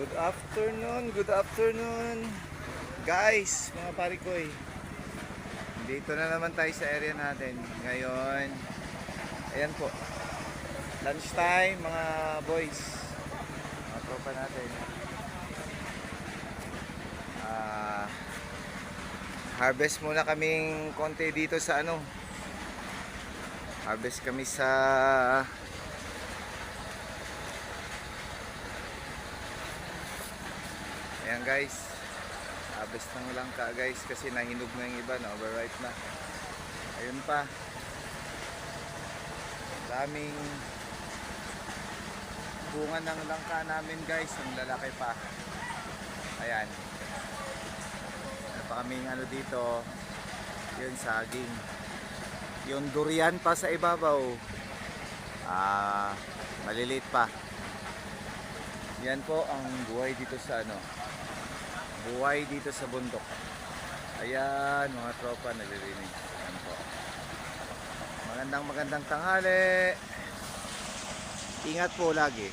Good afternoon guys, mga parikoy. Dito na naman tayo sa area natin ngayon. Ayan po, lunchtime mga boys, mga tropa natin. Harvest muna kaming konti dito sa harvest kami sa ayan guys, harvest ng langka guys, kasi nahinog na yung iba, na overripe na. Ayun pa, daming bunga ng langka namin guys, ang lalaki pa. Ayan, ano pa kaming dito, yun saging, yung durian pa sa ibabaw, maliliit pa. Yan po ang buhay dito sa buhay dito sa bundok. Ayan mga tropa, naglilinis. Ayan po, magandang tanghali, ingat po lagi.